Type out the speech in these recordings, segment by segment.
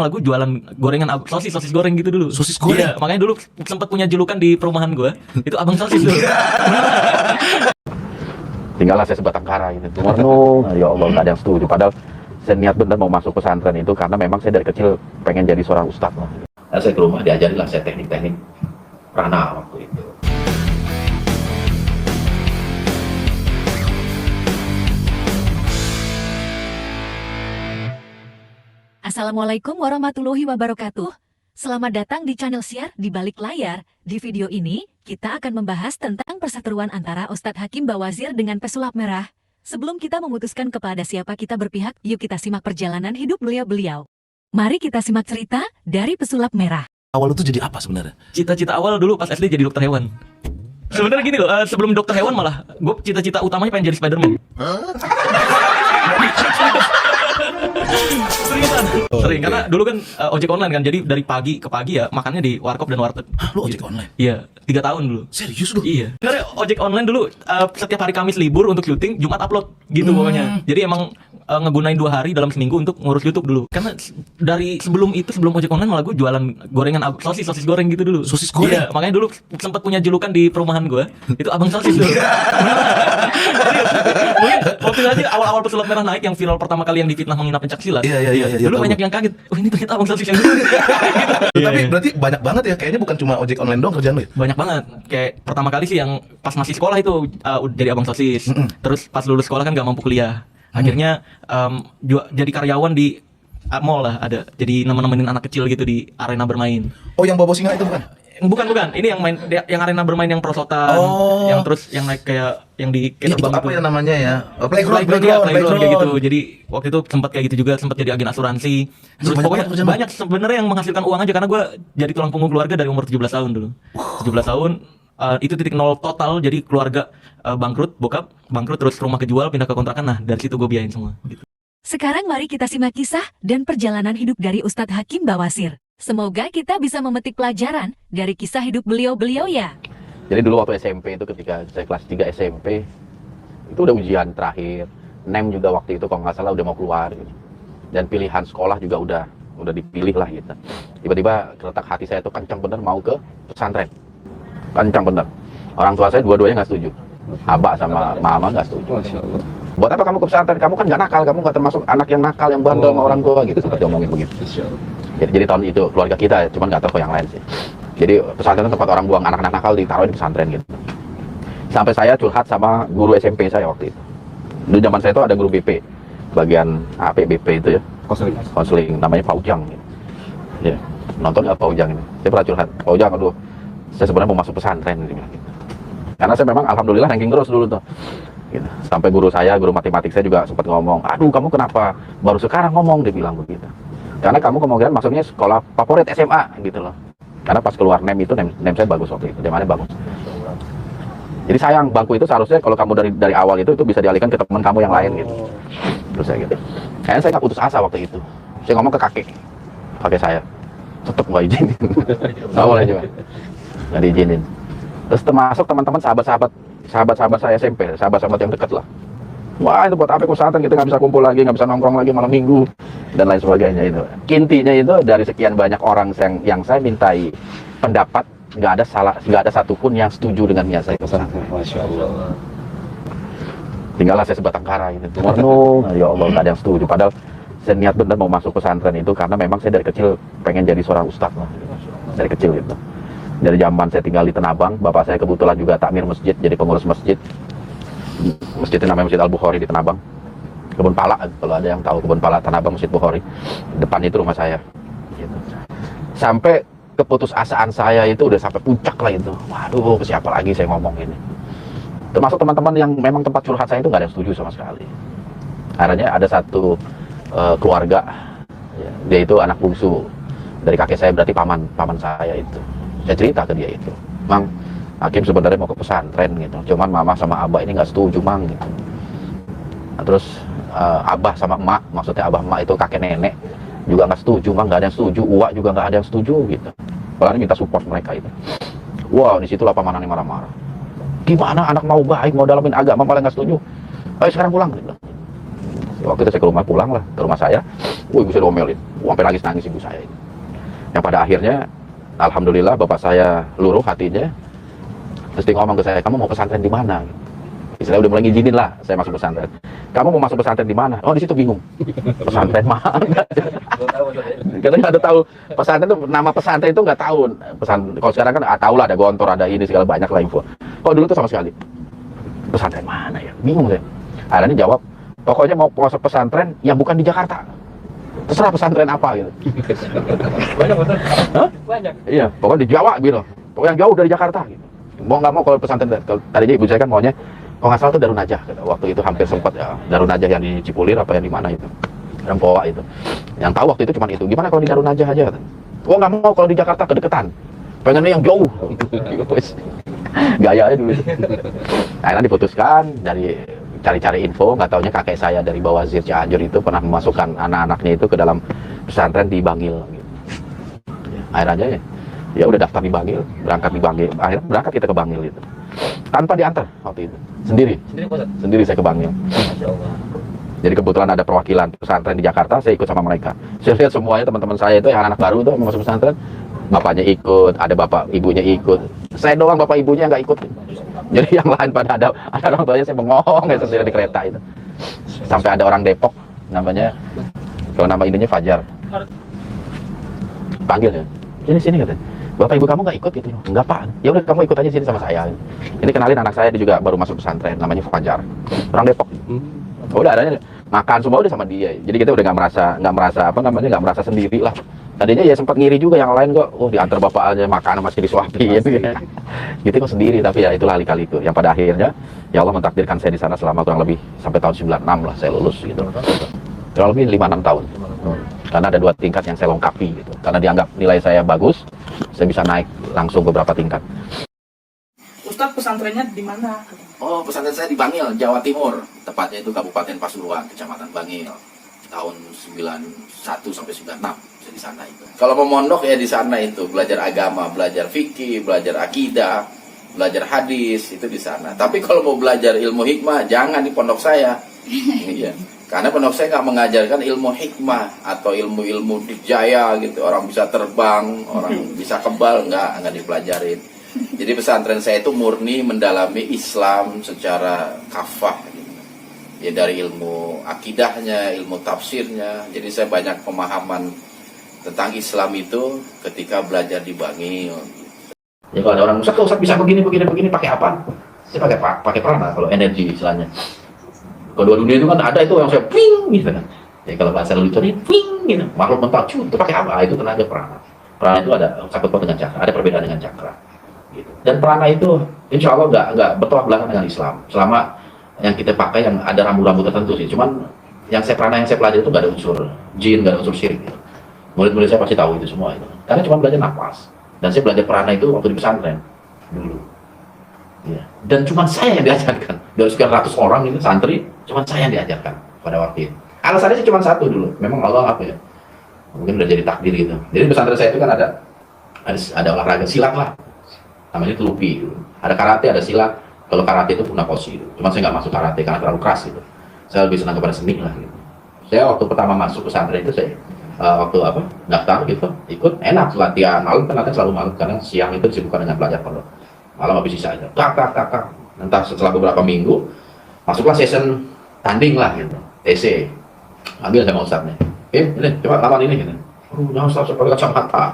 Lagu jualan gorengan sosis goreng gitu dulu. Sosis goreng? Iya, makanya dulu sempat punya julukan di perumahan gua. Itu abang sosis dulu. Tinggallah saya sebatang kara gitu. Merenung, ya Allah nggak ada yang setuju. Padahal saya niat benar mau masuk pesantren itu karena memang saya dari kecil pengen jadi seorang ustadz lah. Lalu saya ke rumah diajarilah saya teknik-teknik prana waktu itu. Assalamualaikum warahmatullahi wabarakatuh. Selamat datang di channel Siar di Balik Layar. Di video ini, kita akan membahas tentang perseteruan antara Ustadz Hakim Bawazir dengan pesulap merah. Sebelum kita memutuskan kepada siapa kita berpihak, yuk kita simak perjalanan hidup beliau-beliau. Mari kita simak cerita dari pesulap merah. Awal itu jadi apa sebenarnya? Cita-cita awal dulu pas SD jadi dokter hewan. Sebenarnya gini loh, sebelum dokter hewan malah gue cita-cita utamanya pengen jadi Spiderman. Sering karena dulu kan ojek online kan, jadi dari pagi ke pagi ya makannya di warkop dan warteg. Hah, lu ojek online? Iya, 3 tahun dulu. Serius lu? Iya. Karena ojek online dulu setiap hari Kamis libur untuk syuting, Jumat upload gitu pokoknya. Jadi emang ngegunain 2 hari dalam seminggu untuk ngurus YouTube dulu. Karena dari sebelum ojek online malah gue jualan gorengan sosis goreng gitu dulu. Sosis goreng? Iya, makanya dulu sempat punya julukan di perumahan gue. Itu abang sosis dulu. Mungkin waktu aja awal-awal pesulap merah naik yang viral pertama kali yang difitnah menghina pencaksilat. Iya, Dulu tahu. banyak yang kaget. Oh, ini ternyata abang sosis yang dulu. Tapi berarti banyak banget ya, kayaknya bukan cuma ojek online doang kerjaan lu ya? Banyak banget. Kayak pertama kali sih yang pas masih sekolah itu jadi abang sosis. Terus pas lulus sekolah kan gak mampu kuliah. Akhirnya jadi karyawan di mall lah ada. Jadi nemenin anak kecil gitu di arena bermain. Oh, yang bawa singa itu bukan? Bukan. Ini yang main yang arena bermain yang prosotan. Oh. Yang terus yang naik kayak yang di Iya, itu terbang apa ya namanya ya? Playground kayak gitu. Jadi waktu itu sempat kayak gitu juga, sempat jadi agen asuransi. Terus banyak pokoknya banget kerjaan lu. banyak sebenarnya yang menghasilkan uang aja karena gue jadi tulang punggung keluarga dari umur 17 tahun dulu. 17 tahun itu titik nol total, jadi keluarga bangkrut, bokap bangkrut, terus rumah kejual, pindah ke kontrakan. Nah, dari situ gue biayain semua gitu. Sekarang mari kita simak kisah dan perjalanan hidup dari Ustadz Hakim Bawazir. Semoga kita bisa memetik pelajaran dari kisah hidup beliau-beliau ya. Jadi dulu waktu SMP itu ketika saya kelas 3 SMP itu udah ujian terakhir. Nem juga waktu itu kalau nggak salah udah mau keluar gitu. Dan pilihan sekolah juga udah dipilih lah gitu. Tiba-tiba terletak hati saya tuh kencang bener mau ke pesantren. Kencang bener. Orang tua saya dua-duanya nggak setuju. Abah sama mama nggak setuju. Buat apa kamu ke pesantren? Kamu kan nggak nakal, kamu nggak termasuk anak yang nakal yang bandel sama orang tua gitu. Sempat diomongin begitu. Jadi tahun itu keluarga kita, cuman nggak tahu ke yang lain sih. Jadi pesantren itu tempat orang buang anak-anak nakal, ditaruh di pesantren gitu. Sampai saya curhat sama guru SMP saya waktu itu. Di zaman saya itu ada guru BP, bagian BP itu ya, konseling, namanya Pak Ujang gitu. Ya, nonton nggak Pak Ujang ini? Saya pernah curhat, Pak Ujang, aduh, saya sebenarnya mau masuk pesantren gitu. Karena saya memang alhamdulillah ranking terus dulu tuh. Gitu. Sampai guru matematik saya juga sempat ngomong, aduh kamu kenapa baru sekarang ngomong, dia bilang begitu. Karena kamu kemungkinan masuknya sekolah favorit SMA gitu loh. Karena pas keluar NEM itu NEM saya bagus waktu itu, DMA-nya bagus. Jadi sayang, bangku itu seharusnya kalau kamu dari awal itu bisa dialihkan ke teman kamu yang lain gitu. Terus saya gitu. Kayaknya saya nggak putus asa waktu itu. Saya ngomong ke kakek saya, tetep nggak izinin. Nggak boleh juga, nggak diizinin. Terus termasuk teman-teman sahabat-sahabat saya SMP, sahabat-sahabat yang dekat lah. Wah, itu buat apa pesantren, kita nggak bisa kumpul lagi, nggak bisa nongkrong lagi malam minggu dan lain sebagainya itu. Intinya itu dari sekian banyak orang yang saya mintai pendapat, nggak ada satupun yang setuju dengan niat saya pesantren. Masya Allah. Tinggallah saya sebatang kara gitu. Merenung, ya Allah nggak ada yang setuju. Padahal saya niat benar mau masuk pesantren itu karena memang saya dari kecil pengen jadi seorang ustadz lah. Dari kecil gitu. Dari zaman saya tinggal di Tenabang, bapak saya kebetulan juga takmir masjid, jadi pengurus masjid. Masjidnya namanya Masjid Al-Bukhari di Tenabang. Kebun Pala, kalau ada yang tahu Kebun Pala Tenabang, Masjid Bukhari. Depan itu rumah saya. Gitu. Sampai keputusasaan saya itu udah sampai puncak lah itu. Waduh, ke siapa lagi saya ngomong ini. Termasuk teman-teman yang memang tempat curhat saya itu nggak ada yang setuju sama sekali. Akhirnya ada satu keluarga, ya, dia itu anak bungsu dari kakek saya, berarti paman saya itu. Saya cerita ke dia itu, Mang, Hakim sebenarnya mau ke pesantren gitu, cuman mama sama abah ini nggak setuju, Mang gitu. Nah, terus abah sama emak, maksudnya abah emak itu kakek nenek juga nggak setuju, Mang, nggak ada yang setuju, uak juga nggak ada yang setuju gitu. Padahal minta support mereka itu. Wah, disitulah pamanannya marah-marah. Gimana anak mau baik, mau dalamin agama malah nggak setuju? Ayo sekarang pulang gitu. Waktu itu saya ke rumah, pulang lah ke rumah saya, ibu saya domelin, sampai nangis ibu saya ini. Yang pada akhirnya alhamdulillah bapak saya luruh hatinya, terus dia ngomong ke saya, kamu mau pesantren di mana? Istilahnya udah mulai ngizinin lah saya masuk pesantren. Kamu mau masuk pesantren di mana? Oh, di situ bingung. Pesantren mana? Karena nggak ada tahu pesantren itu, nama pesantren itu nggak tahu. Kalau sekarang kan tahu lah, ada Gontor, ada ini segala banyak lah info. Kalau dulu tuh sama sekali. Pesantren mana ya? Bingung saya. Akhirnya jawab, pokoknya mau masuk pesantren yang bukan di Jakarta. Terserah pesantren apa gitu. Banyak betul. Hah? Banyak. Iya, pokoknya di Jawa gitu. Pokoknya yang jauh dari Jakarta gitu. Mau nggak mau kalau pesantren, kalau tadinya ibu saya kan maunya, kalau nggak salah itu Darun Najah. Waktu itu hampir sempat ya, Darun Najah yang di Cipulir apa yang di mana itu, Rempoa itu. Yang tahu waktu itu cuma itu. Gimana kalau di Darun Najah aja? Oh nggak mau, kalau di Jakarta kedeketan. Pengennya yang jauh. Gaya aja dulu. Akhirnya diputuskan dari cari-cari info, nggak taunya kakek saya dari Bawazir Cianjur itu pernah memasukkan anak-anaknya itu ke dalam pesantren di Bangil. Akhirnya ya udah daftar di Bangil, berangkat di Bangil, akhirnya berangkat kita ke Bangil itu tanpa diantar waktu itu, sendiri saya ke Bangil. Jadi kebetulan ada perwakilan pesantren di Jakarta, saya ikut sama mereka. Saya lihat semuanya teman-teman saya itu yang anak baru tuh mau masuk pesantren, bapaknya ikut, ada bapak ibunya ikut, saya doang bapak ibunya nggak ikut. Jadi yang lain pada ada orang tuanya, saya bengong ya sendiri di kereta itu. Sampai ada orang Depok namanya, kalau nama ininya Fajar, panggil ya, sini katanya, bapak ibu kamu nggak ikut gitu? Enggak pak, ya udah kamu ikut aja sini sama saya. Ini kenalin anak saya, dia juga baru masuk pesantren, namanya Fajar, orang Depok. Udah adanya makan semua udah sama dia, jadi kita udah nggak merasa sendiri lah. Tadinya ya sempat ngiri juga yang lain kok, diantar bapak aja makan masih disuapin gitu kok sendiri. Tapi ya itulah kali-kali itu yang pada akhirnya ya Allah mentakdirkan saya di sana selama kurang lebih sampai tahun 96 lah saya lulus gitu, kurang lebih 5-6 tahun. Karena ada 2 tingkat yang saya lengkapi gitu, karena dianggap nilai saya bagus, saya bisa naik langsung beberapa tingkat. Ustadz pesantrennya di mana? Oh, pesantren saya di Bangil, Jawa Timur. Tepatnya itu Kabupaten Pasuruan, Kecamatan Bangil. Tahun 91 sampai 96 saya di sana itu. Kalau mau mondok ya di sana itu, belajar agama, belajar fikih, belajar akidah, belajar hadis, itu di sana. Tapi kalau mau belajar ilmu hikmah, jangan di pondok saya. Iya. Karena pondok saya nggak mengajarkan ilmu hikmah atau ilmu-ilmu dijaya gitu. Orang bisa terbang, orang bisa kebal, nggak dipelajarin. Jadi pesantren saya itu murni mendalami Islam secara kafah gitu. Ya dari ilmu akidahnya, ilmu tafsirnya. Jadi saya banyak pemahaman tentang Islam itu ketika belajar di Bangil. Ya kalau ada orang Ustaz bisa begini pakai apa? Saya pakai prana kalau energi istilahnya. Kalau dunia itu kan ada itu yang saya ping gitu kan. Ya kalau bahasa leluconnya ping gitu. Makhluk mental itu pakai apa? Itu tenaga prana. Prana itu ada sangkut paut dengan cakra, ada perbedaan dengan cakra. Gitu. Dan prana itu insya Allah nggak bertolak belakang dengan Islam selama yang kita pakai yang ada rambu-rambu tertentu sih. Cuman yang saya pelajari itu nggak ada unsur jin, nggak ada unsur syirik gitu. Murid-murid saya pasti tahu itu semua itu, karena cuma belajar nafas. Dan saya belajar prana itu waktu di pesantren dulu ya. Dan cuma saya yang diajarkan dari sekian ratus orang itu santri, cuma saya yang diajarkan pada waktu itu. Alasannya sih cuma satu dulu, memang Allah apa ya, mungkin udah jadi takdir gitu. Jadi pesantren saya itu kan ada olahraga silat lah, namanya telupi gitu. Ada karate, ada silat. Kalau karate itu funakoshi gitu. Cuma saya nggak masuk karate karena terlalu keras gitu. Saya lebih senang kepada seni lah gitu. Saya waktu pertama masuk pesantren itu saya waktu daftar gitu, ikut enak latihan malam, kan latihan selalu malam karena siang itu disibukkan dengan belajar pondok. Malam habis sisa aja kak. Entah setelah beberapa minggu masuklah session tanding lah gitu, TC. Ambil sama ustadznya, ini coba lawan ini gitu. Jangan ustadz pakai kacamata.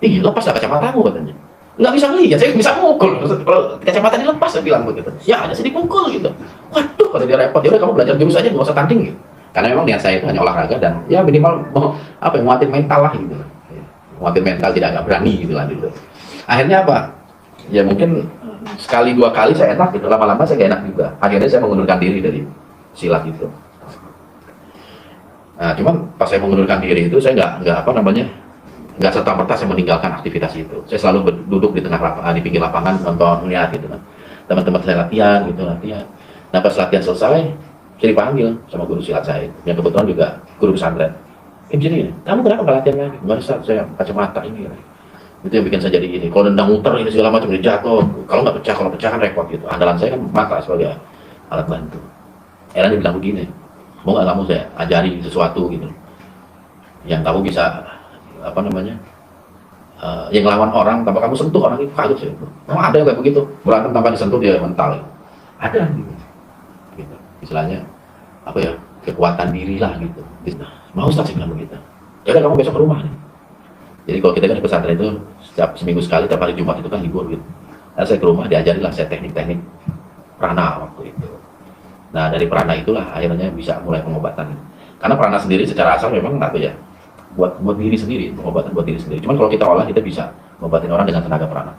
Ih, lepas lah kacamatamu katanya. Nggak bisa lihat, saya bisa mukul. Kalau kacamata dilepas, saya bilang begitu. Ya ada, saya dipukul gitu. Waduh, kata dia repot. Ya udah kamu belajar jurus aja, nggak usah tanding gitu. Karena memang niat saya itu hanya olahraga dan ya minimal nguatin mental lah gitu. Nguatin mental, tidak agak berani gitu lah dulu. Akhirnya apa? Ya mungkin sekali 2 kali saya enak gitu, lama-lama saya gak enak juga. Akhirnya saya mengundurkan diri dari silat itu. Nah, cuman pas saya mengundurkan diri itu saya nggak serta-merta saya meninggalkan aktivitas itu. Saya selalu duduk di di pinggir lapangan nonton, melihat gitu kan. Teman-teman saya latihan. Nah pas latihan selesai, saya dipanggil sama guru silat saya, yang kebetulan juga guru pesantren. Jadi, kamu kenapa nggak latihan lagi? Nggak bisa, saya kacamata ini. Itu yang bikin saya jadi ini. Kalau nendang muter ini segala macam, dia jatuh. Kalau pecah kan repot gitu. Andalan saya kan mata sebagai alat bantu. Akhirnya dia bilang begini, mau nggak kamu saya ajari sesuatu gitu yang kamu bisa apa namanya yang ngelawan orang tanpa kamu sentuh orang itu kaget sih. Memang ada yang kayak begitu, berantem tanpa disentuh dia mental. Ada gitu. Istilahnya apa ya, kekuatan diri lah gitu. Mau Ustaz sih bilang begitu. Ya udah kamu besok ke rumah nih. Jadi kalau kita kan di pesantren itu setiap seminggu sekali, tiap hari Jumat itu kan libur gitu. Nah, saya ke rumah diajarilah saya teknik-teknik prana waktu itu. Nah dari prana itulah akhirnya bisa mulai pengobatan. Karena prana sendiri secara asal memang apa ya, buat diri sendiri, pengobatan buat diri sendiri. Cuman kalau kita olah kita bisa ngobatin orang dengan tenaga prana.